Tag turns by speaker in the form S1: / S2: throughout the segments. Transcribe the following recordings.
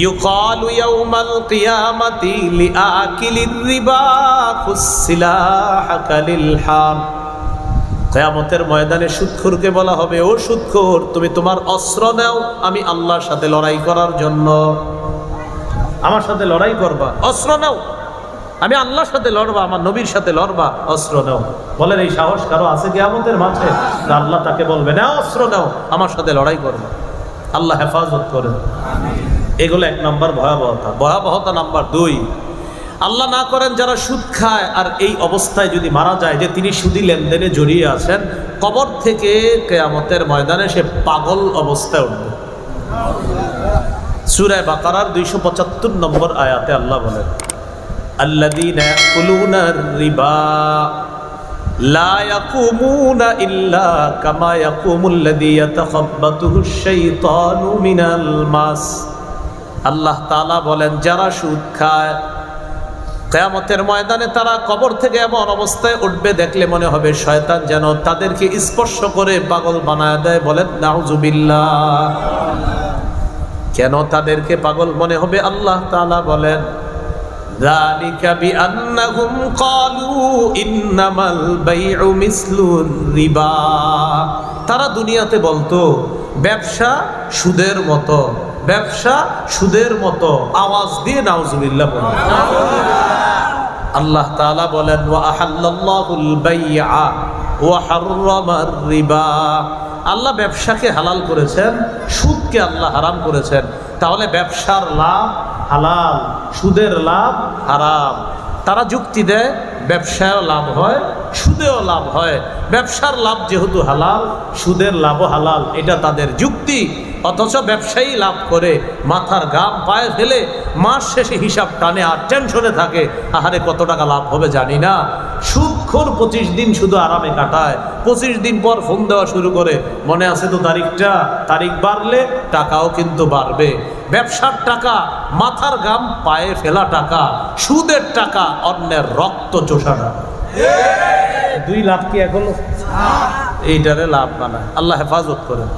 S1: ইউকালু ইয়াউমাল কিয়ামাতি লিআকিলির রিবা খুসসিলাহাকা লিল হাম। কিয়ামতের ময়দানে সুদখোরকে বলা হবে, ও সুদখোর, তুমি তোমার অস্ত্র নাও, আমি আল্লাহর সাথে লড়াই করার জন্য। আমার সাথে লড়াই করবা, অস্ত্র নাও, আমি আল্লাহর সাথে লড়বা, আমার নবীর সাথে লড়বা, অস্ত্র নাও। বলেন এই সাহস কারো আছে কিয়ামতের মাঠে? আল্লাহ তাকে বলবে, না অস্ত্র নাও, আমার সাথে লড়াই করবা। আল্লাহ হেফাজত করেন। এগুলো এক নম্বর ভয়াবহতা। ভয়াবহতা নাম্বার 2, আল্লাহ না করেন যারা সুদ খায় আর এই অবস্থায় যদি মারা যায় যে তিনি সুদী লেনদেনে জড়িয়ে আছেন, কবর থেকে কিয়ামতের ময়দানে সে পাগল অবস্থায় উঠবে। সূরা বাকারার 275 নম্বর আয়াতে আল্লাহ বলেন, আল্লাযীনা ইয়াকুলুনার রিবা লা ইয়াকুমুনা ইল্লা কামা ইয়াকুমুল্লাযী ইয়াতাখাব্বাতুহুশ শাইতানু মিনাল মাস। আল্লাহ তাআলা বলেন, যারা সুদ খায় কিয়ামতের ময়দানে তারা কবর থেকে এমন অবস্থায় উঠবে দেখলে মনে হবে শয়তান যেন তাদেরকে স্পর্শ করে পাগল বানায় দেয়। বলেন নাউযুবিল্লাহ। কেন তাদেরকে পাগল মনে হবে? আল্লাহ তাআলা বলেন, যালিকা বিআন্নাহুম ক্বালু ইন্নামাল বাইউ মিসলুর রিবা। তারা দুনিয়াতে বলতো ব্যবসা সুদের মতো, ব্যবসা সুদের মতো। আওয়াজ দিয়ে নাউযুবিল্লাহ বলেন। আল্লাহ তাআলা বলেন, ওয়া আহাল্লাল্লাহুল বাই'a ওয়া হাররামার রিবা। আল্লাহ ব্যবসাকে হালাল করেছেন, সুদকে আল্লাহ হারাম করেছেন। তাহলে ব্যবসার লাভ হালাল, সুদের লাভ হারাম। তারা যুক্তি দেয় ব্যবসায়ও লাভ হয়, সুদেও লাভ হয়। ব্যবসার লাভ যেহেতু হালাল, সুদের লাভও হালাল, এটা তাদের যুক্তি। অথচ ব্যবসায়ী লাভ করে মাথার ঘাম পায়ে ফেলে মাস শেষে হিসাব টানে আর টেনশনে থাকে, আহারে কত টাকা লাভ হবে জানি না। সুদখোর 25 দিন শুধু আরামে কাটায়, 25 দিন পর ফোন দেওয়া শুরু করে, মনে আছে তো তারিখটা, তারিখ বাড়লে টাকাও কিন্তু বাড়বে। ব্যবসার টাকা মাথার ঘাম পায়ে ফেলা টাকা, সুদের টাকা অন্যের রক্ত চোষা টাকা। 2 লাভ কি এখনো এইটারে লাভ বানায়? আল্লাহ হেফাজত করেন।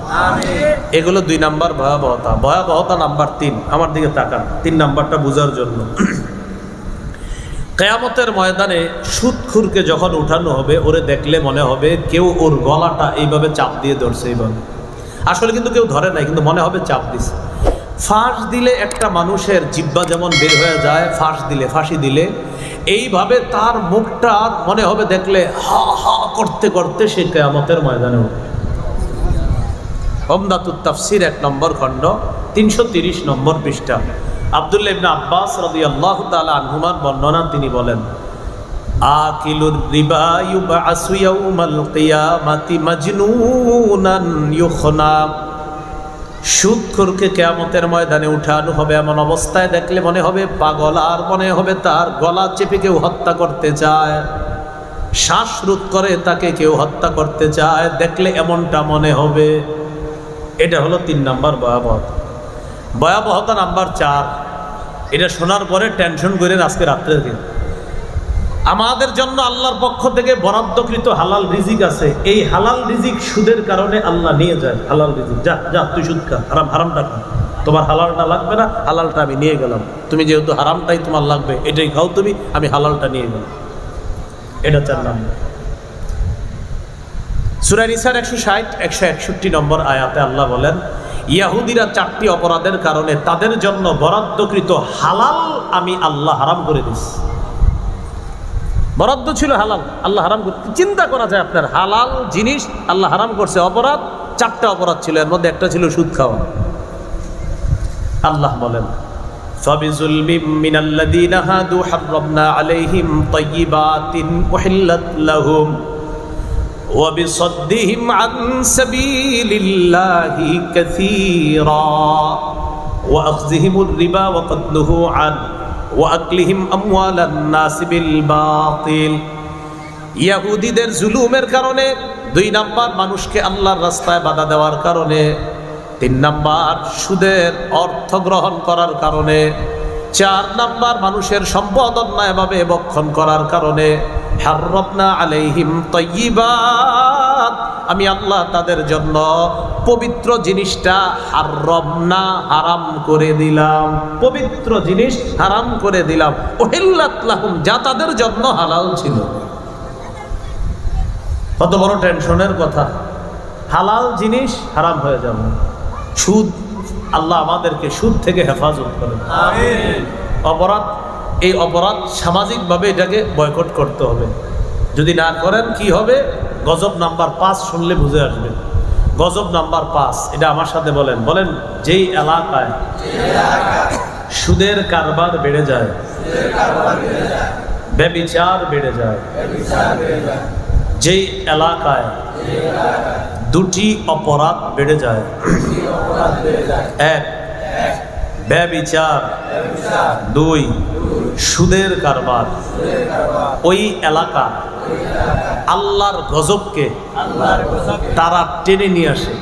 S1: এগুলো 2 নাম্বার ভয়াবহতা। ভয়াবহতা নাম্বার 3, আমার দিকে তাকান 3 নাম্বারটা বোঝার জন্য। কিয়ামতের ময়দানে সুদখোরকে যখন উঠানো হবে, ওরে দেখলে মনে হবে কেউ ওর গলাটা এইভাবে চাপ দিয়ে ধরছে, এইভাবে। আসলে কিন্তু কেউ ধরে নাই, কিন্তু মনে হবে চাপ দিছে। ফাঁস দিলে একটা মানুষের জিহ্বা যেমন বের হয়ে যায়, ফাঁসি দিলে এইভাবে তার মুখটা মনে হবে দেখলে হা হা করতে করতে সে কিয়ামতের ময়দানে উঠবে। উমদাতুত তাফসীর 1 নম্বর খণ্ড 330 নম্বর পৃষ্ঠা। আব্দুল্লাহ ইবনে আব্বাস রাদিয়াল্লাহু তাআলা আনহুমার বর্ণনা, তিনি বলেন, আকিলুর রিবা ইউবআসু ইয়াউমাল কিয়ামাতি মাজনুনান ইউখনা। সুদখোরকে কিয়ামতের ময়দানে উঠানো হবে এমন অবস্থায় দেখলে মনে হবে পাগল, আর মনে হবে তার গলা চেপে কেউ হত্যা করতে চায়, শ্বাসরোধ করে তাকে কেউ হত্যা করতে চায়, দেখলে এমনটা মনে হবে। এটা হলো 3 নাম্বার ভয়াবহতা। ভয়াবহতা নাম্বার 4, এটা শোনার পরে টেনশন করেন আজকে রাত্রে থেকে। আমাদের জন্য আল্লাহর পক্ষ থেকে বরাদ্দকৃত হালাল রিজিক আছে, এই হালাল রিজিক সুদের কারণে আল্লাহ নিয়ে যায়। হালাল রিজিক, যা যা তুই সুদ খা, হারামটা খা, তোমার হালালটা লাগবে না, হালালটা আমি নিয়ে গেলাম। তুমি যেহেতু হারামটাই তোমার লাগবে, এটাই খাও তুমি, আমি হালালটা নিয়ে গেলাম। এটা 4 নাম্বার। সূরা নিসার 160 161 নম্বর আয়াতে আল্লাহ বলেন, ইহুদিরা 4টি অপরাধের কারণে তাদের জন্য বরাদ্দকৃত হালাল আমি আল্লাহ হারাম করে দিয়েছি। বরাদ্দ ছিল হালাল, আল্লাহ হারাম করতে। চিন্তা করা যায় আপনার হালাল জিনিস আল্লাহ হারাম করছে। অপরাধ 4টা অপরাধ ছিল, এর মধ্যে একটা ছিল সুদ খাওয়া। আল্লাহ বলেন, ফাবিযুলমিম মিনাল্লাযীনা হাদু হাররামনা আলাইহিম তাইয়্যিবাতিন উহিল্লাত লাহুম ওয়া বিসাদ্দিহিম আন সাবিলিল্লাহি কাসীরা ওয়া আখযিহিমুর রিবা ওয়া ক্বাদ নুহু আন ওয়া আকলিহিম আমওয়ালান নাস বিল বাতিল। ইহুদিদের জুলুমের কারণে 2 নাম্বার, মানুষকে আল্লাহর রাস্তায় বাধা দেওয়ার কারণে 3 নাম্বার, সুদের অর্থ গ্রহণ করার কারণে 4 নাম্বার, মানুষের সম্পদ অন্যায়ভাবে ভক্ষণ করার কারণে। হাররামনা আলাইহিম তাইয়্যিবাত অর্থাৎ আমি আল্লাহ তাদের জন্য পবিত্র জিনিসটা হারাম করে দিলাম, পবিত্র জিনিস হারাম করে দিলাম। উহিল্লাত লাহুম, যা তাদের জন্য হালাল ছিল। কত বড় টেনশনের কথা, হালাল জিনিস হারাম হয়ে যাবে। সুদ, আল্লাহ আমাদেরকে সুদ থেকে হেফাজত করেন। আমিন। অপরাধ, এই অপরাধ সামাজিকভাবে এটাকে বয়কট করতে হবে। যদি না করেন কি হবে? গজব নাম্বার 5 শুনলে বুঝে আসবে। গজব নাম্বার 5, এটা আমার সাথে বলেন। বলেন, যেই এলাকায় সুদের কারবার বেড়ে যায়, ব্যভিচার বেড়ে যায়, যেই এলাকায় দুটি অপরাধ বেড়ে যায়, এক ব্যভিচার, 2 সুদের কারবার, ওই এলাকা আল্লাহর গজবকে তারা টেনে নিয়ে আসে।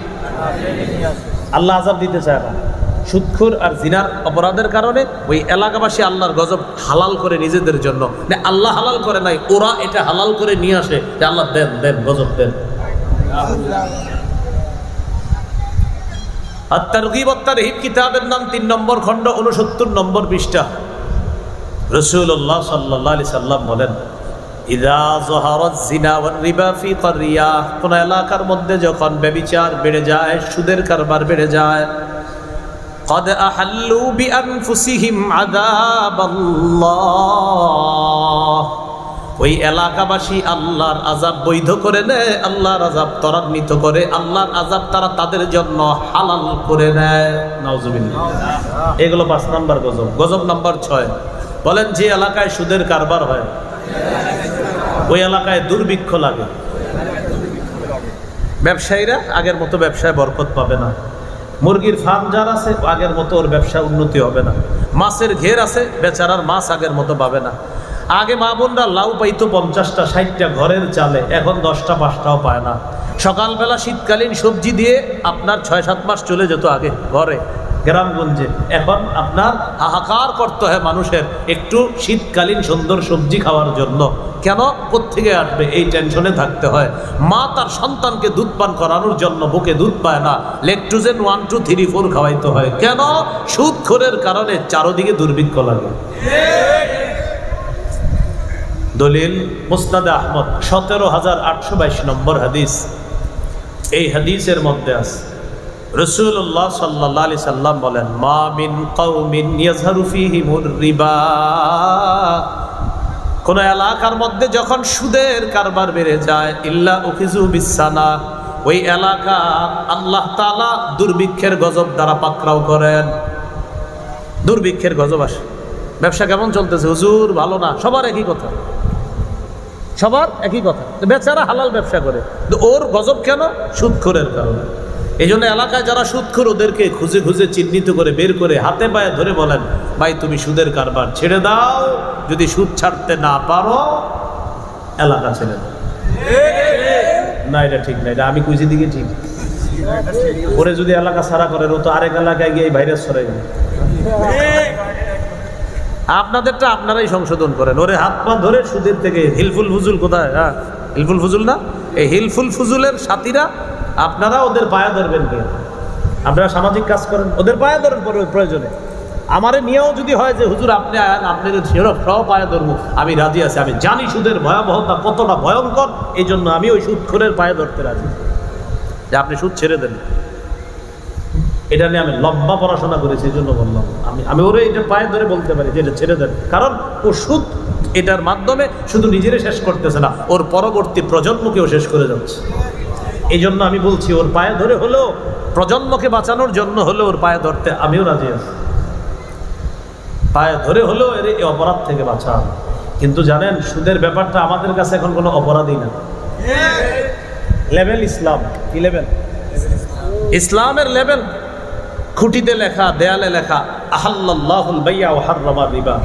S1: আল্লাহ আযাব দিতে চায় না। সুদখোর আর জিনার অপরাধের কারণে ওই এলাকাবাসী আল্লাহর গজব হালাল করে নিজেদের জন্য। আল্লাহ হালাল করে নাই, ওরা এটা হালাল করে নিয়ে আসে যে আল্লাহ দেন দেন, গজব দেন। আত-তারগীব ওয়াত-তারহীব কিতাবের নাম 3 নম্বর খণ্ড 69 নম্বর পৃষ্ঠা। রাসূলুল্লাহ সাল্লাল্লাহু আলাইহি সাল্লাম বলেন, ইযা যাহারাত জিনা ওয়ার রিবা ফি ক্বরিয়া, কোন এলাকার মধ্যে যখন ব্যভিচার বেড়ে যায়, সুদের কারবার বেড়ে যায়, قد أحلوا بأنفسهم عذاب الله, ওই এলাকাবাসী আল্লাহর আযাব বৈধ করে নেয়, আল্লাহর আযাব ত্বরান্বিত করে, আল্লাহর আযাব তারা তাদের জন্য হালাল করে নেয়। নাউজুবিল্লাহ। এগুলো 5 নাম্বার গজব। গজব নাম্বার 6, বলেন, যে এলাকায় সুদের কারবার হয় ওই এলাকায় দুর্ভিক্ষ লাগে, ব্যবসায়ীরা আগের মতো ব্যবসায় বরকত পাবে না, মুরগির ফার্ম যার আছে আগের মতো ওর ব্যবসা উন্নতি হবে না, মাছের ঘের আছে বেচারার মাছ আগের মতো পাবে না। আগে মা বোনরা লাউ পাইতো 50টা 60টা ঘরের চালে, এখন 10টা 5টাও পায় না। সকালবেলা শীতকালীন সবজি দিয়ে আপনার 6-7 মাস চলে যেত আগে ঘরে গ্রামগঞ্জে, এখন আপনার হাহাকার করতে হয় মানুষের একটু শীতকালীন সুন্দর সবজি খাওয়ার জন্য। কেন? কোত্থেকে আসবে এই টেনশনে থাকতে হয়। মা তার সন্তানকে দুধ পান করানোর জন্য বুকে দুধ পায় না, লেকটোজেন 1, 2, 3, 4 খাওয়াইতে হয়। কেন? সুদখোরের কারণে চারদিকে দুর্ভিক্ষ লাগে। দলিল মুসনাদে আহমদ 17822 নম্বর হাদিস। এই হাদিসের মধ্যে আছে রাসূলুল্লাহ সাল্লাল্লাহু আলাইহি সাল্লাম বলেন, মা মিন কওমিন ইয়াযহারু ফীহিমুর রিবা, কোন এলাকার মধ্যে যখন সুদের কারবার বেড়ে যায়, ইল্লা উখিযু বিসানা, ওই এলাকা আল্লাহ তাআলা দুর্ভিক্ষের গজব দ্বারা পাকড়াও করেন। দুর্ভিক্ষের গজব আসে। ব্যবসা কেমন চলতেছে? হুজুর ভালো না। সবার একই কথা, সবার একই কথা। বেচারা হালাল ব্যবসা করে, ওর গজব কেন? সুদখোরের কারণে। এই জন্য এলাকায় যারা সুদখোর ওদেরকে খুঁজে খুঁজে চিহ্নিত করে বের করে হাতে পায়ে ধরে বলেন, ভাই তুমি সুদের কারবার ছেড়ে দাও, যদি সুদ ছাড়তে না পারো এলাকা ছেড়ে দাও। না, এটা ঠিক না, এটা আমি কুইছি দিকে ঠিক। ওরে যদি এলাকা ছাড়া করেন, ও তো আরেক এলাকায় গিয়ে এই ভাইরাস ছড়াই দেবে। আপনাদেরটা আপনারাই সংশোধন করেন। ওরে হাত পা ধরে সুদের থেকে হিলফুল ফুজুল কোথায়? হ্যাঁ, হিলফুল ফুজুল না, এই হিলফুল ফুজুলের সাথীরা আপনারা ওদের পায়ে ধরবেন। কে? আপনারা সামাজিক কাজ করেন, ওদের পায়ে ধরেন প্রয়োজনে। আমারে নিয়েও যদি হয় যে হুজুর আপনি আয়ান, আপনার সহ পায়ে ধরবো, আমি রাজি আছি। আমি জানি সুদের ভয়াবহতা কতটা ভয়ঙ্কর, এই জন্য আমি ওই সুদখোরের পায়ে ধরতে রাজি যে আপনি সুদ ছেড়ে দেন। এটা নিয়ে আমি লম্বা পড়াশোনা করেছি, এই জন্য বললাম। আমি ওরে এটা পায়ে ধরে বলতে পারি যে এটা ছেড়ে দেন, কারণ ও সুদ এটার মাধ্যমে শুধু নিজেরে শেষ করতেছে না, ওর পরবর্তী প্রজন্মকেও শেষ করে যাচ্ছে। এই জন্য আমি বলছি, ওর পায়ে ধরে হলেও, প্রজন্মকে বাঁচানোর জন্য হলেও ওর পায়ে ধরতে আমিও রাজি আছি। পায়ে ধরে হলেও এর এই অপরাধ থেকে বাঁচান। কিন্তু জানেন, সুদের ব্যাপারটা আমাদের কাছে এখন কোনো অপরাধই না। লেভেল ইসলাম। কি লেভেল? ইসলামের লেভেল। খুঁটিতে লেখা, দেয়ালে লেখা, আহাল্লাল্লাহুল বাইয়া ওয়া হাররামা রিবা,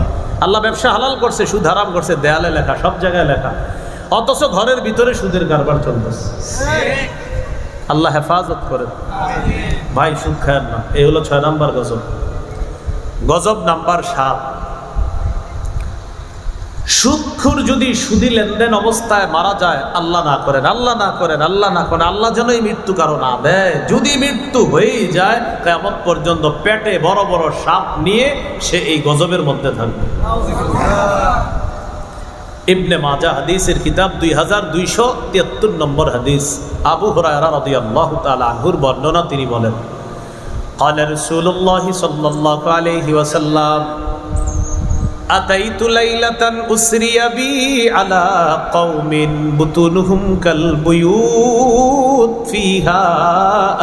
S1: আল্লাহ ব্যবসা হালাল করছে, সুদ হারাম করছে, দেয়ালে লেখা, সব জায়গায় লেখা। অথচ ঘরের ভিতরে সুদের কারবার চলতেছে। আল্লাহ হেফাজত করেন। ভাই সুদ খায়েন না। এই হলো 6 নাম্বার গজব। গজব নাম্বার 7, সুদখোর যদি সুদি লেনদেন অবস্থায় মারা যায়, আল্লাহ না করেন, আল্লাহ না করেন, আল্লাহ না করেন, আল্লাহ যেন এই মৃত্যু কারো না দেয়, যদি মৃত্যু হয়েই যায় কিয়ামত পর্যন্ত পেটে বড় বড় সাপ নিয়ে সে এই গজবের মধ্যে থাকবে। ইবনে মাজাহ হাদিসের কিতাব 2273 নম্বর হাদিস। আবু হুরায়রা রাদিয়াল্লাহু তাআলা আনহুর বর্ণনা, তিনি বলেন, قال رسول الله صلى الله عليه وسلم أتيت ليلة أسري بي على قوم بطونهم كالبيوت فيها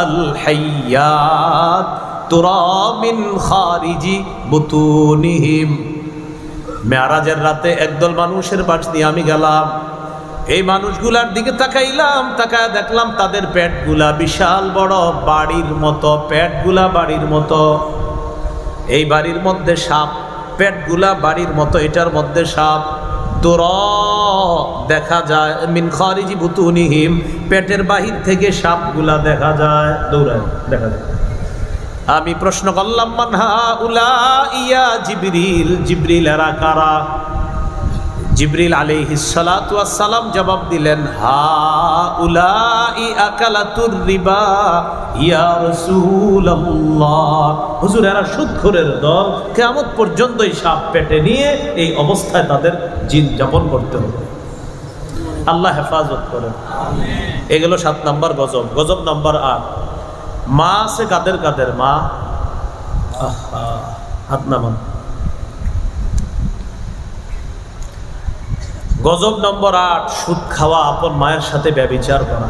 S1: الحيات ترى من خارج بطونهم। মেরাজের রাতে একদল মানুষের পাশ দিয়ে আমি গেলাম। এই মানুষগুলার দিকে তাকাইলাম, তাকায় দেখলাম তাদের পেটগুলা বিশাল বড় বাড়ির মতো, পেটগুলা বাড়ির মতো। এই বাড়ির মধ্যে সাপ, পেটগুলা বাড়ির মতো, এটার মধ্যে সাপ। তোর দেখা যায় মিন খারিজি বুতুনিহিম, পেটের বাহির থেকে সাপগুলা দেখা যায়, দৌড়ায় দেখা যায়। আমি প্রশ্ন করলাম, মান হাউলা ইয়া জিবরিল, জিবরিল এরা কারা? জিবরিল আলাইহিস সালাতু ওয়াস সালাম জবাব দিলেন, হাউলাই আকালাতুর রিবা ইয়া রাসূলুল্লাহ। হুজুর, এরা সুদখোরের দল, কিয়ামত পর্যন্ত এই সাপ পেটে নিয়ে এই অবস্থায় তাদের জীবন যাপন করতে হবে। আল্লাহ হেফাজত করেন। এগুলো 7 নম্বর গজব। গজব নম্বর 8, মা আছে কাদের কাদের? মা, হাত নামান। গজব নম্বর 8, সুদ খাওয়া, আপন মায়ের সাথে ব্যভিচার করা।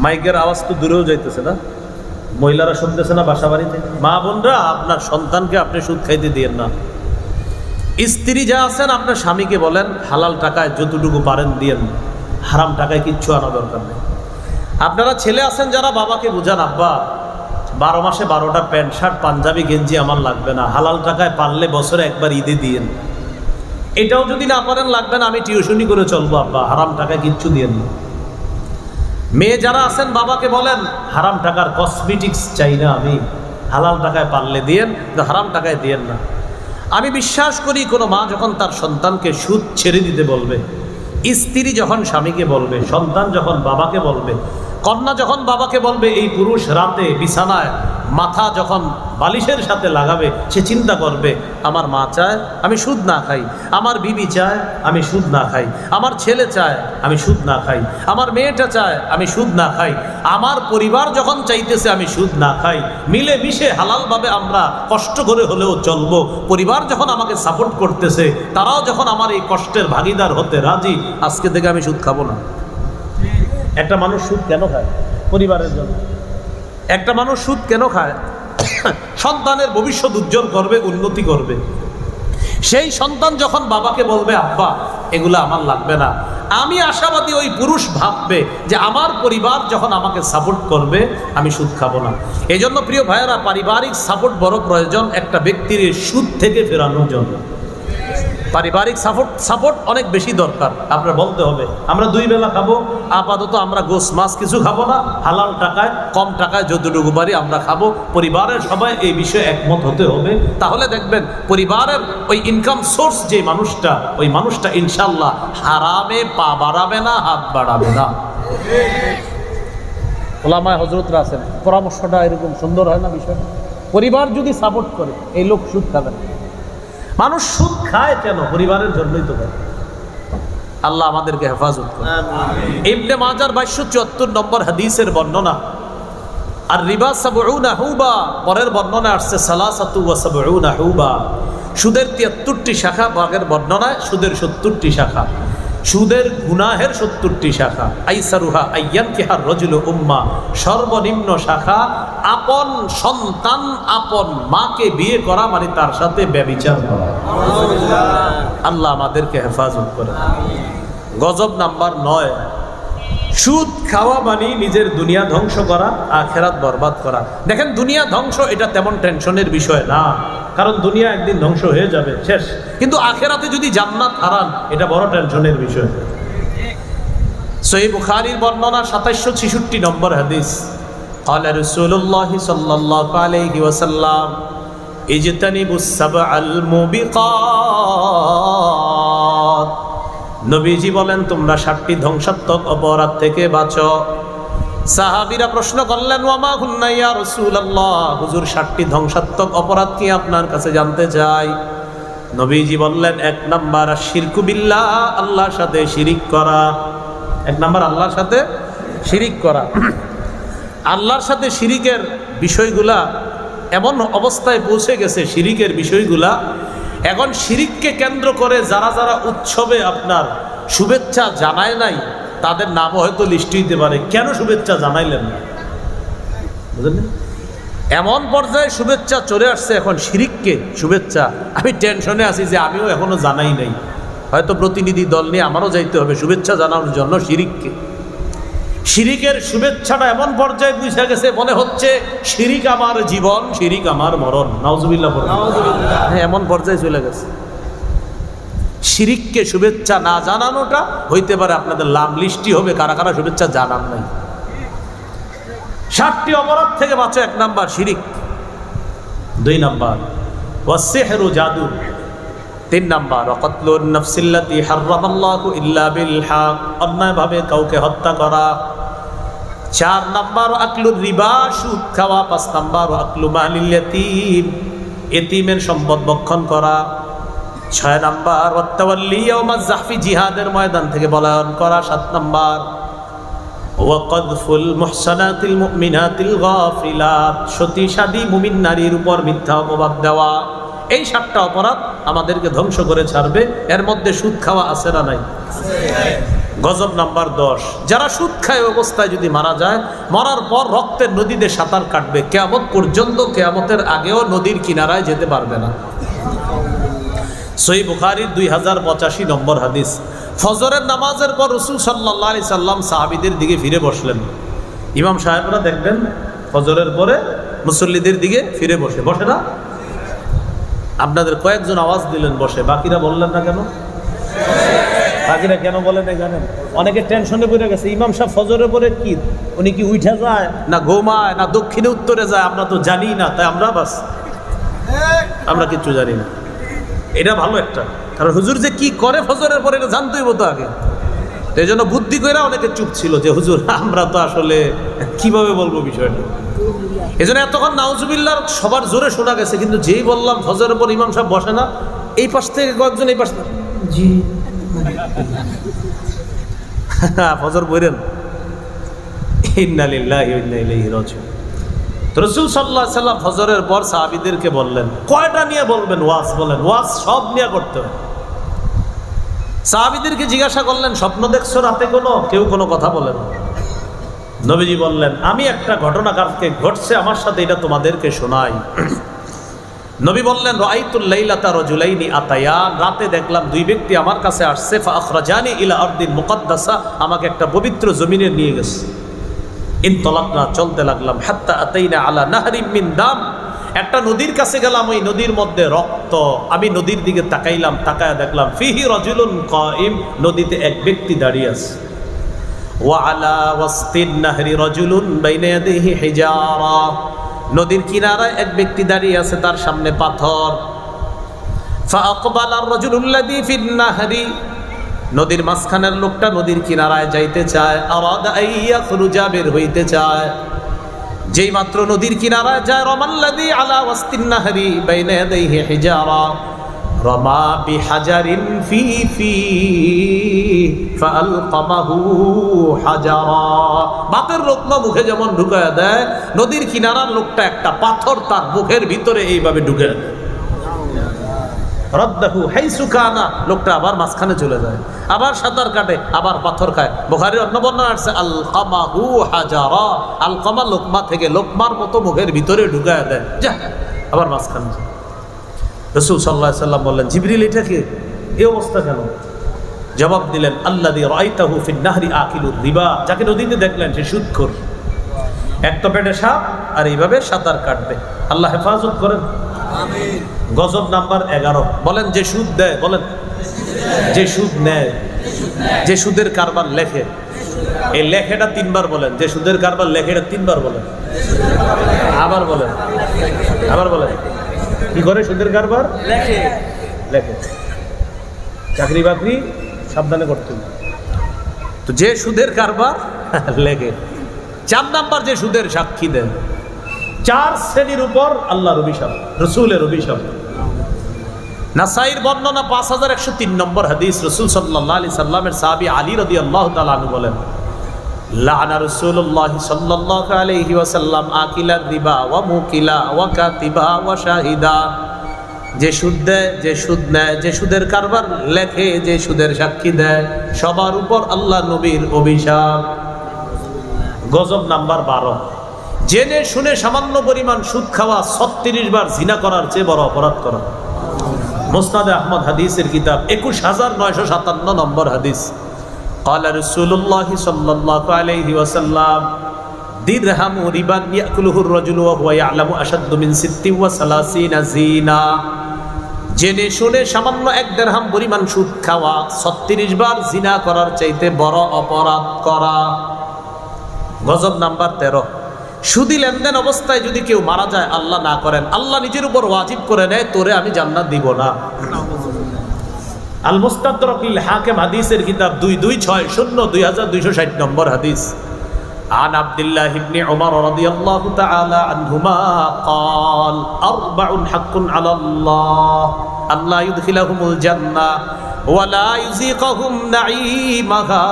S1: মাইকের আওয়াজ তো দূরেও যাইতেছে না, মহিলারা শুনতেছে না বাসা বাড়িতে? মা বোনরা, আপনার সন্তানকে আপনি সুদ খাইতে দিয়েন না। স্ত্রী যা আছেন, আপনার স্বামীকে বলেন হালাল টাকায় যতটুকু পারেন দিয়েন, হারাম টাকায় কিচ্ছু আনা দরকার নেই। আপনারা ছেলে আছেন যারা, বাবাকে বুঝান, আব্বা 12 মাসে 12টা প্যান্ট শার্ট পাঞ্জাবি গেঞ্জি আমার লাগবে না, হালাল টাকায় পারলে বছরে একবার ঈদে দিয়েন। এটাও যদি না পারেন, লাগবে না, আমি টিউশনি করে চলবো আব্বা, হারাম টাকায় কিচ্ছু দিয়েন না। মেয়ে যারা আছেন, বাবাকে বলেন হারাম টাকার কসমেটিক্স চাই না আমি, হালাল টাকায় পারলে দিয়েন, হারাম টাকায় দিয়েন না। আমি বিশ্বাস করি কোনো মা যখন তার সন্তানকে সুদ ছেড়ে দিতে বলবে, স্ত্রী যখন স্বামীকে বলবে, সন্তান যখন বাবাকে বলবে, কন্যা যখন বাবাকে বলবে, এই পুরুষ রাতে বিছানায় মাথা যখন বালিশের সাথে লাগাবে, সে চিন্তা করবে আমার মা চায় আমি সুদ না খাই, আমার বিবি চায় আমি সুদ না খাই, আমার ছেলে চায় আমি সুদ না খাই, আমার মেয়েটা চায় আমি সুদ না খাই, আমার পরিবার যখন চাইতেছে আমি সুদ না খাই, মিলে মিশে হালালভাবে আমরা কষ্ট করে হলেও চলবো, পরিবার যখন আমাকে সাপোর্ট করতেছে, তারাও যখন আমার এই কষ্টের ভাগিদার হতে রাজি, আজকে থেকে আমি সুদ খাবো না। একটা মানুষ সুদ কেন খায়? পরিবারের জন্য। একটা মানুষ সুদ কেন খায়? সন্তানের ভবিষ্যৎ উজ্জ্বল করবে, উন্নতি করবে। সেই সন্তান যখন বাবাকে বলবে আব্বা এগুলো আমার লাগবে না, আমি আশাবাদী ওই পুরুষ ভাববে যে আমার পরিবার যখন আমাকে সাপোর্ট করবে আমি সুদ খাবো না। এই জন্য প্রিয় ভাইয়েরা, পারিবারিক সাপোর্ট বড় প্রয়োজন একটা ব্যক্তির সুদ থেকে ফেরানোর জন্য। পারিবারিক সাপোর্ট অনেক বেশি দরকার। আপনার বলতে হবে আমরা 2 বেলা খাবো, আপাতত আমরা গোস মাছ কিছু খাবো না, হালাল টাকায় কম টাকায় যতটুকু পারি আমরা খাবো। পরিবারের সবাই এই বিষয়ে একমত হতে হবে। তাহলে দেখবেন পরিবারের ওই ইনকাম সোর্স যে মানুষটা, ওই মানুষটা ইনশাল্লাহ হারামে পা বাড়াবে না, হাত বাড়াবে না। ওলামায়ে হযরতরা আছেন, পরামর্শটা এরকম সুন্দর হয় না বিষয়টা? পরিবার যদি সাপোর্ট করে, এই লোক সুদ খাবে না। মানুষ সুদ খায় কেন? পরিবারের জন্যই তো খায়। আল্লাহ আমাদেরকে হেফাজত করে। ইবনে মাজার 2274 নম্বর হাদিসের বর্ণনা। আর রিবা 70 হুবা, পরের বর্ণনা আসছে সালাসাতু ওয়া 70 হুবা। সুদের 73টি শাখা, ভাগের বর্ণনায় সুদের 70টি শাখা, সুদের গুনাহের 70টি শাখা। আইসারুহা আইয়ানকিহার রাজুলু উম্মা, সর্বনিম্ন শাখা আপন সন্তান, আপন মাকে বিয়ে করা, মানে তার সাথে ব্যভিচার করা। আল্লাহ আমাদেরকে হেফাজত করে। গজব নাম্বার 9, সুদ খাওয়া মানে নিজের দুনিয়া ধ্বংস করা, আখিরাত বরবাদ করা। দেখেন, দুনিয়া ধ্বংস এটা তেমন টেনশনের বিষয় না, কারণ দুনিয়া একদিন ধ্বংস হয়ে যাবে, শেষ। কিন্তু আখিরাতে যদি জান্নাত হারান, এটা বড় টেনশনের বিষয়। সহিহ বুখারীর বর্ণনা 2766 নম্বর হাদিস। قال رسول الله صلى الله عليه وسلم ইজতানিবুস সাবআল মুবিকাত। নবীজি বলেন তোমরা 7টি ধ্বংসাত্মক অপরাধ থেকে বাঁচো। সাহাবীরা প্রশ্ন করলেন ওয়ামা হুন্না ইয়া রাসূলুল্লাহ, হুজুর 7টি ধ্বংসাত্মক অপরাধ কি আপনার কাছে জানতে চাই। নবীজি বললেন 1 নাম্বার শিরকু বিল্লাহ, আল্লাহর সাথে শিরিক করা। 1 নাম্বার আল্লাহর সাথে শিরিক করা। আল্লাহর সাথে শিরিকের বিষয়গুলা এমন অবস্থায় পৌঁছে গেছে, শিরিকের বিষয়গুলা এখন শিরিককে কেন্দ্র করে যারা যারা উৎসবে আপনার শুভেচ্ছা জানায় নাই তাদের নাম হয়তো লিস্ট হইতে পারে, কেন শুভেচ্ছা জানাইলেন না, বুঝলেন? এমন পর্যায়ে শুভেচ্ছা চলে আসছে এখন শিরিককে শুভেচ্ছা। আমি টেনশনে আছি যে আমিও এখনো জানাই নাই, হয়তো প্রতিনিধি দল নিয়ে আমারও যাইতে হবে শুভেচ্ছা জানানোর জন্য শিরিককে। শিরিকের শুভেচ্ছাটা এমন পর্যায়ে বুঝে গেছে মনে হচ্ছে শিরিক আমার জীবন, শিরিক আমার মরণ। নাউজুবিল্লাহ পড়ুন। হ্যাঁ, এমন পর্যায়ে চলে গেছে। শিরিককে শুভেচ্ছা না জানানোটা হইতে পারে আপনাদের লাভ লিস্টই হবে কারা কারা শুভেচ্ছা জানান নাই। 7টি অপরাধ থেকে বাঁচো। 1 নাম্বার শিরিক। 2 নাম্বার ওয়াসসিহরু, জাদু। 3 নাম্বার ওয়াকাতলুন নাফসিল্লাতী হারামাল্লাহু ইল্লা বিল হক, অন্যায়ভাবে কাউকে হত্যা করা। 4 নাম্বার আকলুর রিবা, সুদ খাওয়া। 5 নাম্বার আকলু মালিল ইয়াতীম, এতিমের সম্পদ ভক্ষণ করা। 6 নাম্বার ওয়াতাওয়াল্লি ইয়াউমাজ জাহফি, জিহাদের ময়দান থেকে পলায়ন করা। 7 নাম্বার ওয়াকাযফুল মুহসানাতিল মুমিনাতিল গাফিলাত, সতীসাদী মুমিন নারীর উপর মিথ্যা অপবাদ দেওয়া। এই 7টা অপরাধ আমাদেরকে ধ্বংস করে ছাড়বে। এর মধ্যে সুদ খাওয়া আছে না নাই? গজব নাম্বার 10, যারা সুদ খায় অবস্থায় যদি মারা যায়, মরার পর রক্তের নদীতে সাঁতার কাটবে কিয়ামত পর্যন্ত, কিয়ামতের আগেও নদীর কিনারায় যেতে পারবে না। সহিহ বুখারীর 2085 নম্বর হাদিস। ফজরের নামাজের পর রাসূল সাল্লাল্লাহু আলাইহি সাল্লাম সাহাবীদের দিকে ফিরে বসলেন। ইমাম সাহেবরা দেখবেন ফজরের পরে মুসল্লিদের দিকে ফিরে বসে না? আপনাদের কয়েকজন আওয়াজ দিলেন বসে, বাকিরা বললেন না কেন? বাকিরা কেন বলেন না জানেন? অনেকে টেনশনে পড়ে গেছে, ইমাম সাহেব ফজরের পরে কি উনি কি উঠা যায় না ঘুমায় না দক্ষিণে উত্তরে যায়, আমরা তো জানি না, তাই আমরা কিচ্ছু জানি না। এটা ভালো একটা, কারণ হুজুর যে কি করে ফজরের পরে এটা জানতেই হতো আগে। এই জন্য বুদ্ধি করে অনেকে চুপ ছিল যে হুজুর আমরা তো আসলে কিভাবে বলবো বিষয়টা। এই জন্য এতক্ষণ নাউজুবিল্লাহ সবার জোরে শোনা গেছে, কিন্তু যেই বললাম ফজরের পর ইমাম সাহেব বসে না, এই পাশ থেকে কয়েকজন এই পাশ জি ফজর বইরেন। ইন্না লিল্লাহি ওয়া ইন্না ইলাইহি রাজিউন। রাসূল সাল্লাল্লাহু আলাইহি সাল্লাম ফজরের পর সাহাবীদেরকে বললেন, কয়টা নিয়ে বলবেন ওয়াজ? বলেন ওয়াজ সব নিয়ে করতে হবে। সাহাবীদেরকে জিজ্ঞাসা করলেন, স্বপ্ন দেখছো রাতে? কেউ কোনো কথা বলেন। নবীজি বললেন, আমি একটা ঘটনা কালকে ঘটছে আমার সাথে, এটা তোমাদেরকে শোনাই। নবী বললেন, রাআইতুল লাইলাতা রাজুলাইনি আতায়ান, রাতে দেখলাম 2 ব্যক্তি আমার কাছে আসছে। ফাআখরাজানি ইলা আরদিন মুকাদ্দাসা, আমাকে একটা পবিত্র জমিনে নিয়ে গেছে। ইনতালাকনা, চলতে লাগলাম। হাত্তা আতাইনা আলা নাহরিম মিন দাম, একটা নদীর কাছে গেলাম, ওই নদীর মধ্যে রক্ত। আমি নদীর দিকে তাকাইলাম, তাকায়া দেখলাম ফিহি রাজুলুন কাইম, নদীতে এক ব্যক্তি দাঁড়িয়ে আছে। ওয়া আলা ওয়াসতিন নাহরি রাজুলুন বাইনা ইয়াদিহি হিজারা, নদীর কিনারায় এক ব্যক্তি দাঁড়িয়ে আছে, তার সামনে পাথর। ফাআকবালা আর-রাজুলুল্লাযী ফিন নাহরি, নদীর মাঝখানের লোকটা নদীর কিনারায় যাইতে চায়। আরাদা আইয়াখরুজা, বের হইতে চায়। যেই মাত্র নদীর কিনারায় যায়, রামাল্লাযী আলা ওয়াসতিন নাহরি বাইনা ইয়াদাইহি হিজারা, রামা বিহাজারিন ফি ফাআলকামাহু হাজারা, বাতের রত্ন মুখে যেমন ঢুকায়া দেয়, নদীর কিনারার লোকটা একটা পাথর তার মুখের ভিতরে এইভাবে ঢুকে দেয়। রদ্দাহু হাইসু কানা, লোকটা আবার মাঝখানে চলে যায়, আবার সাঁতার কাটে, আবার পাথর খায়। বুখারীর অন্য বর্ণনা আছে আলকামাহু হাজারা, আলকামা লোকমা থেকে লোকমার মতো মুখের ভিতরে ঢুকায়া দেয়, যা আবার মাঝখানে যায়। রাসূল সাল্লাল্লাহু আলাইহি সাল্লাম বললেন, জিবরিল এটা কি, এই অবস্থা কেন? জবাব দিলেন, আল্লাযী রাআইতাহু ফিন নাহরি আকিলুর রিবা, যাকে নদীতে দেখলেন সে সুদখোর, এক তো পেটে সাপ আর এইভাবে সাঁতার কাটবে। আল্লাহ হেফাজত করেন, আমিন। গজব নাম্বার 11, বলেন যে সুদ দেয়, বলেন যে সুদ নেয়, যে সুদের কারবার লেখে। এই লেখেটা 3 বার বলেন, যে সুদের কারবার লেখে, এটা 3 বার বলেন, আবার বলেন, আবার বলেন। কি করে সুদের কারবার? লেখে। চাকরি বাকরি সাবধানে করতে হবে। তো যে সুদের কারবার লেখে। 4 নাম্বার যে সুদের সাক্ষী দেন। 4 শ্রেণীর উপর আল্লাহর অভিশাপ, রাসূলের অভিশাপ। নাসাইর বর্ণনা 5103 নম্বর হাদিস। রাসূল সাল্লাল্লাহু আলাইহি সাল্লামের সাহাবী আলী রাদিয়াল্লাহু তাআলা আনহু বলেন, লা'না রাসূলুল্লাহ সাল্লাল্লাহু আলাইহি ওয়াসাল্লাম আকিলার রিবা ওয়া মুকিলা ওয়া কাতিবা ওয়া শাহিদা। যে সুদ দেয়, যে সুদ নেয়, যে সুদের কারবার লেখে, যে সুদের সাক্ষী দেয়, সবার উপর আল্লাহ নবীর অভিশাপ। গজব নাম্বার 12, জেনে শুনে সামান্য পরিমাণ সুদ খাওয়া 36 বার জিনা করার চেয়ে বড় অপরাধ করা। মুসনাদে আহমদ হাদিসের কিতাব 21957 নম্বর হাদিস। ক্বালা রাসূলুল্লাহ সাল্লাল্লাহু আলাইহি ওয়াসাল্লাম, দিরহামু রিবান ইয়াকুলুহু আর-রাজুলু ওয়া হুয়া ইয়ালামু আশাদ্দু মিন 36 জিনা। জেনে শুনে সামান্য 1 দিরহাম পরিমাণ সুদ খাওয়া 36 বার জিনা করার চাইতে বড় অপরাধ করা। গজব নাম্বার 13, সুদি লেনদেন অবস্থায় যদি কেউ মারা যায়, আল্লাহ না করেন, আল্লাহ নিজের উপর ওয়াজিব করে নেয়, তোরে আমি জান্নাত দিব না। আল মুস্তাদরাক লিল হাকিম হাদিসের কিতাব 2260 নম্বর হাদিস। عن عبد الله بن عمر رضي الله تعالى عنهما قال أربع حق على الله أن لا يدخلهم الجنة ولا يذيقهم نعيمها।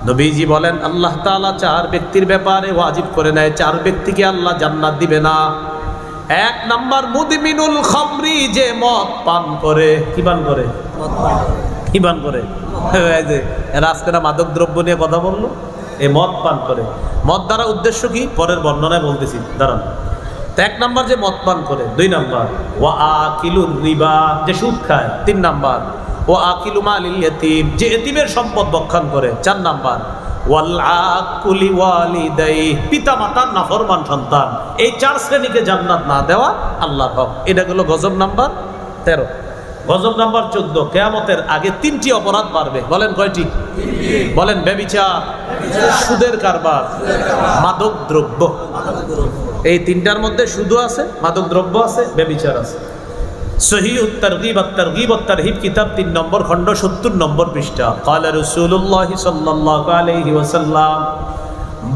S1: নবীজি বলেন, আল্লাহ তাআলা 4 ব্যক্তির ব্যাপারে ওয়াজিব করে নেয়, 4 ব্যক্তিকে আল্লাহ জান্নাত দিবে না। 1 নাম্বার মুদমিনুল খামরি, যে মদ পান করে। কি পান করে? কি পান করে? এই যে রাজকেরা মাদক দ্রব্য নিয়ে কথা বললো, এই মদ পান করে। মদ দ্বারা উদ্দেশ্য কি? পরের বর্ণনায় বলতেছি, দাঁড়ান। 1 নাম্বার যে মদ পান করে। 2 নাম্বার ওয়া আকিলুর রিবা, যে সুদ খায়। 3 নাম্বার ওয়া আকিলু মালিল ইয়াতীম, যে এতিমের সম্পদ ভক্ষণ করে। 4 নাম্বার ওয়াল আকুলি ওয়ালিদাই, পিতা মাতার নাফরমান সন্তান। এই 4 শ্রেণীকে জান্নাত না দেওয়া আল্লাহর হক। এটা হলো গজব নাম্বার 13। গজব নাম্বার 14, কিয়ামতের আগে 3টি অপরাধ বাড়বে। বলেন কয়টি? বলেন, ব্যভিচার, সুদের কারবার, মাদক দ্রব্য। এই 3টার মধ্যে সুদ আছে, মাদক দ্রব্য আছে, ব্যভিচার আছে। সহিহুত তারগীব আত-তারগীব ওয়াত-তারহিব কিতাব 3 নম্বর খণ্ড 70 নম্বর পৃষ্ঠা। ক্বালা রাসূলুল্লাহ সাল্লাল্লাহু আলাইহি ওয়াসাল্লাম,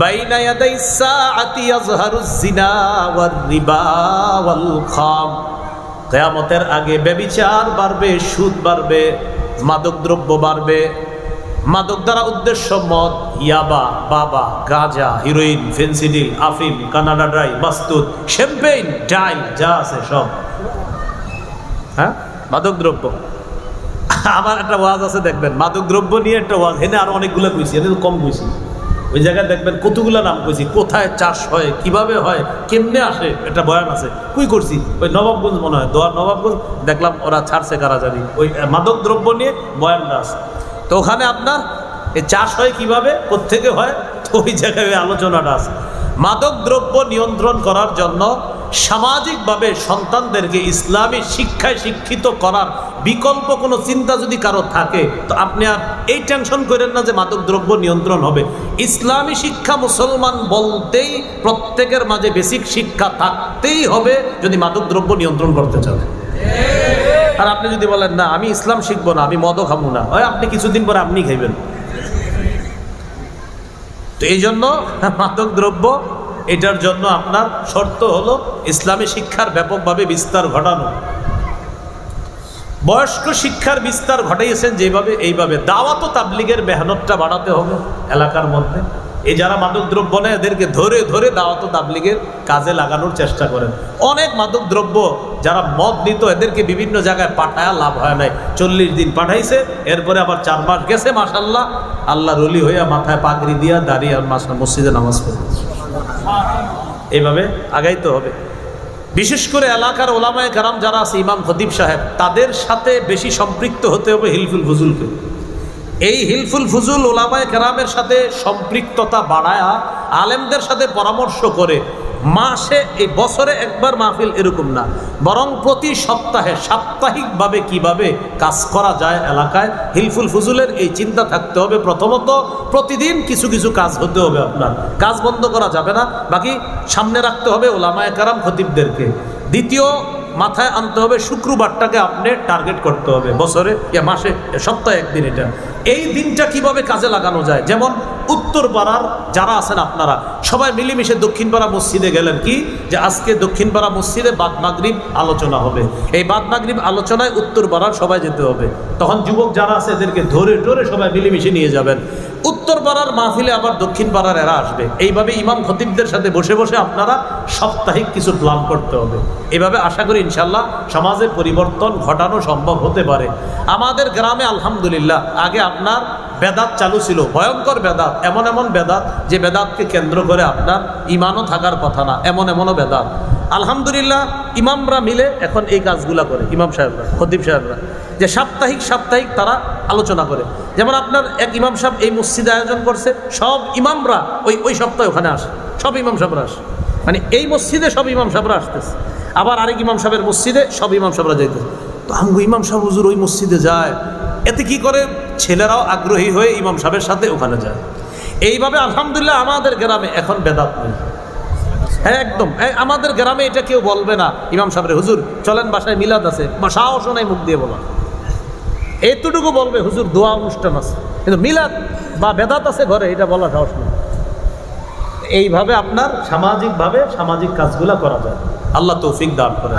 S1: বাইনা ইয়াদাইস সাআতি ইয়াযহারুজ জিনা ওয়ার-রিবা ওয়াল-খাম। কিয়ামতের আগে ব্যভিচার বাড়বে, সুদ বাড়বে, মাদক দ্রব্য বাড়বে। মাদক দ্বারা উদ্দেশ্য মদ, ইয়াবা, বাবা, গাঁজা, হিরোইন, ফেন্সিডিল, আফিম, কানাডা ড্রাই, মাস্তুদ, শ্যাম্পেইন, ডাইল, যা আছে সব। হ্যাঁ, মাদক দ্রব্য। আমার একটা ওয়াজ আছে, দেখবেন, মাদক দ্রব্য নিয়ে একটা ওয়াজ। এনে আরো অনেকগুলো কইছি, এনে তো কম কইছি। ওই জায়গায় দেখবেন কতগুলো নাম কইছি, কোথায় চাষ হয়, কিভাবে হয়, কেমনে আসে, একটা বয়ান আছে। কুই করছি ওই নবাবগঞ্জ, মনে হয় দোয়ার নবাবগঞ্জ, দেখলাম ওরা ছাড়ছে কারা জানি, ওই মাদক দ্রব্য নিয়ে বয়ানটা আছে। তো ওখানে আপনার এই চাষ হয় কিভাবে, কোত্থেকে হয়, তো ওই জায়গায় ওই আলোচনাটা আছে। মাদক দ্রব্য নিয়ন্ত্রণ করার জন্য সামাজিকভাবে সন্তানদেরকে ইসলামী শিক্ষায় শিক্ষিত করার বিকল্প কোনো চিন্তা যদি কারো থাকে, তো আপনি আর এই টেনশন করেন না যে মাদক দ্রব্য নিয়ন্ত্রণ হবে। ইসলামী শিক্ষা মুসলমান বলতেই প্রত্যেকের মাঝে বেসিক শিক্ষা থাকতেই হবে যদি মাদক দ্রব্য নিয়ন্ত্রণ করতে চান। আর আপনি যদি বলেন না আমি ইসলাম শিখবো না, আমি মদও খাবো না, ওই আপনি কিছুদিন পরে আপনি খাইবেন। তো এই জন্য মাদক দ্রব্য, এটার জন্য আপনার শর্ত হলো ইসলামী শিক্ষার ব্যাপকভাবে বিস্তার ঘটানো। বয়স্ক শিক্ষার বিস্তার ঘটাইয়েছেন যেভাবে, এইভাবে দাওয়াত ও তাবলীগের মেহনতটা বাড়াতে হবে এলাকার মধ্যে। এই যারা মাদক দ্রব্য নেয় এদেরকে ধরে ধরে দাওয়াত ও তাবলীগের কাজে লাগানোর চেষ্টা করেন। অনেক মাদক দ্রব্য যারা মদ নিত এদেরকে বিভিন্ন জায়গায় পাঠায়, লাভ হয় নাই। 40 দিন পাঠাইছে, এরপরে আবার 4 মাস গেছে, মাশাআল্লাহ, আল্লাহর ওলি হইয়া মাথায় পাগড়ি দিয়া দাঁড়িয়ে আর মসজিদে নামাজ পড়ে। এইভাবে আগাইতে হবে। বিশেষ করে এলাকার ওলামায়ে কেরাম যারা আছে, ইমাম খতিব সাহেব, তাদের সাথে বেশি সম্পৃক্ত হতে হবে হিলফুল ফুজুলকে। এই হিলফুল ফুজুল ওলামায়ে কেরামের সাথে সম্পৃক্ততা বাড়ায়া আলেমদের সাথে পরামর্শ করে মাসে, এই বছরে একবার মাহফিল এরকম না, বরং প্রতি সপ্তাহে সাপ্তাহিকভাবে কিভাবে কাজ করা যায় এলাকায়, হিলফুল ফুজুলের এই চিন্তা থাকতে হবে। প্রথমত প্রতিদিন কিছু কিছু কাজ হতে হবে, আপনার কাজ বন্ধ করা যাবে না। বাকি সামনে রাখতে হবে ওলামায়ে কেরাম খতিবদেরকে। দ্বিতীয় মাথায় আনতে হবে শুক্রবারটাকে আপনি টার্গেট করতে হবে, বছরে মাসে সপ্তাহে একদিন। এটা এই দিনটা কিভাবে কাজে লাগানো যায়, যেমন উত্তর পাড়ার যারা আছেন আপনারা সবাই মিলেমিশে দক্ষিণ পাড়া মসজিদে গেলেন, কি যে আজকে দক্ষিণ পাড়া মসজিদে বাদ মাগরিব আলোচনা হবে। এই বাদ মাগরিব আলোচনায় উত্তর পাড়ার সবাই যেতে হবে। তখন যুবক যারা আছে এদেরকে ধরে টরে সবাই মিলেমিশে নিয়ে যাবেন। উত্তর পাড়ার মাহফিলে আবার দক্ষিণ পাড়ার এরা আসবে। এইভাবে ইমাম খতিবদের সাথে বসে বসে আপনারা সাপ্তাহিক কিছু প্ল্যান করতে হবে। এভাবে আশা করি ইনশাল্লাহ সমাজের পরিবর্তন ঘটানো সম্ভব হতে পারে। আমাদের গ্রামে আলহামদুলিল্লাহ আগে আপনার বেদাত চালু ছিল, ভয়ঙ্কর বেদাত, এমন এমন বেদাত যে বেদাতকে কেন্দ্র করে আপনার ইমানও থাকার কথা না, এমনও বেদাত। আলহামদুলিল্লাহ ইমামরা মিলে এখন এই কাজগুলা করে, ইমাম সাহেবরা, খতিব সাহেবরা, যে সাপ্তাহিক তারা আলোচনা করে। যেমন আপনার এক ইমাম সাহেব এই মসজিদে আয়োজন করছে, সব ইমামরা ওই সপ্তাহে ওখানে আসে, সব ইমাম সাহেবরা আসে, মানে এই মসজিদে সব ইমাম সাহেবরা আসতেছে। আবার আরেক ইমাম সাহেবের মসজিদে সব ইমাম সাহেবরা যাইতেছে। তো আমগো ইমাম সাহেব হুজুর ওই মসজিদে যায়, এতে কি করে ছেলেরাও আগ্রহী হয়ে ইমাম সাহেবের সাথে ওখানে যায়। এইভাবে আলহামদুলিল্লাহ আমাদের গ্রামে এখন বেদাত নেই। হ্যাঁ একদম, আমাদের গ্রামে এটা কেউ বলবে না ইমাম সাহেবের হুজুর চলেন বাসায় মিলাদ আছে, বা সাহস নাই মুখ দিয়ে বলা, এতটুকু বলবে হুজুর দোয়া অনুষ্ঠান আছে, কিন্তু মিলাদ বা বেদাত আছে ঘরে এটা বলা সাহস নেই। এইভাবে আপনার সামাজিকভাবে সামাজিক কাজগুলা করা যায়। আল্লাহ তৌফিক দান করেন।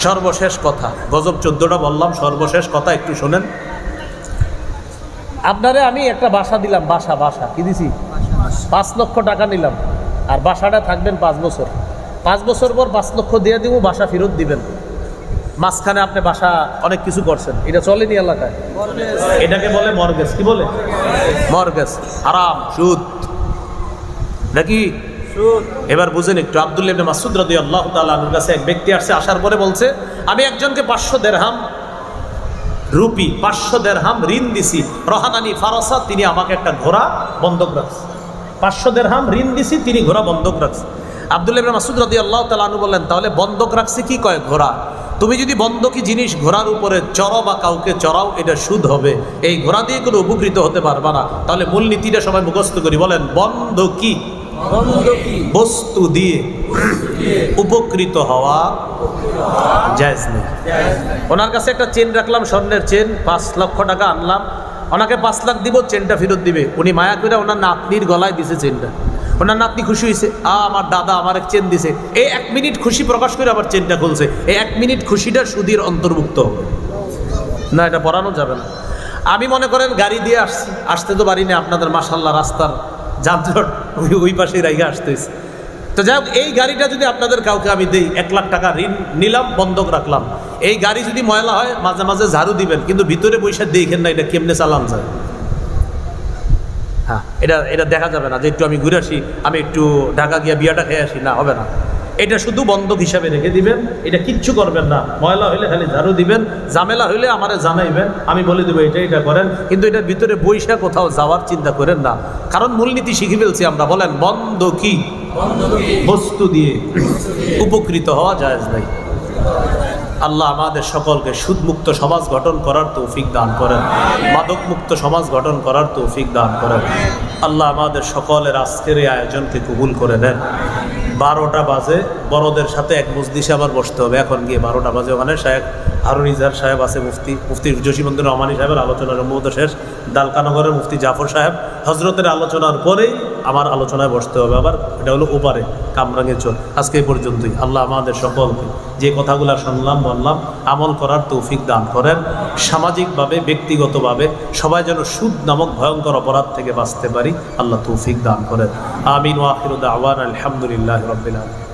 S1: সর্বশেষ কথা, গজব 14টা বললাম, সর্বশেষ কথা একটু শোনেন। আপনারে আমি একটা বাসা দিলাম, বাসা কি দিছি, 5 লক্ষ টাকা নিলাম, আর বাসাটা থাকবেন 5 বছর। 5 বছর পর 5 লক্ষ দিয়ে দিব, বাসা ফেরত দিবেন। মাঝখানে আপনি বাসা অনেক কিছু করছেন, এটা চলেনি এলাকায়, এটাকে বলে মর্গেজ। কি বলে? মর্গেজ, হারাম, সুদ নাকি? এবার বুঝেন একটু। আব্দুল্লাহ ইবনে মাসউদ রাদিয়াল্লাহু তাআলা আনহুর কাছে এক ব্যক্তি আসছে, আসার পরে বলছে আমি একজনকে 500 দিরহাম রুপি, 500 দিরহাম ঋণ দিছি, রহানানি ফারাসা, তিনি আমাকে একটা ঘোড়া বন্ধক রাখছে। 500 দিরহাম ঋণ দিছি, তিনি ঘোড়া বন্ধক রাখছে। আব্দুল্লাহ ইবনে মাসউদ রাদিয়াল্লাহু তাআলা আনহু বললেন তাহলে বন্ধক রাখছে কি কয়? ঘোড়া। তুমি যদি বন্ধকি জিনিস ঘোড়ার উপরে চড়াও বা কাউকে চড়াও, এটা সুদ হবে, এই ঘোড়া দিয়ে কোনো উপকৃত হতে পারবা না। তাহলে মূলনীতিটা সবাই মুখস্থ করি, বলেন বন্ধকি বস্তু দিয়ে উপকৃত হওয়া জায়েজ নেই। ওনার কাছে একটা চেন রাখলাম, স্বর্ণের চেন, 5 লক্ষ টাকা আনলাম, ওনাকে 5 লাখ দিব, চেনটা ফেরত দিবে। উনি মায়া করে ওনার নাতনির গলায় দিছে চেনটা, ওনার নাতনি খুশি হয়েছে, আমার দাদা আমার এক চেন দিছে। এই 1 মিনিট খুশি প্রকাশ করে আবার চেনটা খুলছে। এই 1 মিনিট খুশিটা সুদের অন্তর্ভুক্ত না, এটা পড়ানো যাবে না। আমি মনে করেন গাড়ি দিয়ে আসতে তো পারি না, আপনাদের মাশাআল্লাহ রাস্তার যানজট ওই পাশেই রাইগা আসতেছে। তো যাই হোক, এই গাড়িটা যদি আপনাদের কাউকে আমি দেই, 1 লাখ টাকা ঋণ নিলাম, বন্ধক রাখলাম, এই গাড়ি যদি ময়লা হয় মাঝে মাঝে ঝাড়ু দিবেন, কিন্তু ভিতরে বৈশা দেখেন না এটা কেমনে চালান যায়। হ্যাঁ, এটা দেখা যাবে না যে একটু আমি ঘুরে আসি, আমি একটু ঢাকা গিয়া বিয়াটা খেয়ে আসি, না, হবে না। এটা শুধু বন্ধক হিসাবে রেখে দিবেন, এটা কিচ্ছু করবেন না। ময়লা হইলে খালি ঝাড়ু দিবেন, ঝামেলা হইলে আমারে জানাইবেন, আমি বলে দেবো এটা করেন, কিন্তু এটার ভিতরে বৈশা কোথাও যাওয়ার চিন্তা করেন না। কারণ মূলনীতি শিখে ফেলছি আমরা। বলেন বন্ধকি বস্তু দিয়ে উপকৃত হওয়া জায়েজ নাই। আল্লাহ আমাদের সকলকে সুদমুক্ত সমাজ গঠন করার তৌফিক দান করেন, মাদকমুক্ত সমাজ গঠন করার তৌফিক দান করেন। আল্লাহ আমাদের সকলের আজকের এই আয়োজনকে কবুল করে নেন। 12টা বাজে, বড়দের সাথে এক মজলিসে আবার বসতে হবে। এখন গিয়ে 12টা বাজে, ওখানে শায়েখ হারুন ইজাহার সাহেব আছে, মুফতি জসিমউদ্দিন রহমানী সাহেবের আলোচনা সম্ভবত শেষ, দালকানগরের মুফতি জাফর সাহেব হজরতের আলোচনার পরেই আমার আলোচনায় বসতে হবে। আবার এটা হলো ওপারে কামরাঙ্গের চর। আজকে এই পর্যন্তই। আল্লাহ আমাদের সকলকে যে কথাগুলো শুনলাম বললাম আমল করার তৌফিক দান করেন। সামাজিকভাবে ব্যক্তিগতভাবে সবাই যেন সুদ নামক ভয়ঙ্কর অপরাধ থেকে বাঁচতে পারি, আল্লাহ তৌফিক দান করেন। আমিন ওয়া আখিরু দাওয়ানা আলহামদুলিল্লাহি রাব্বিল আলামিন।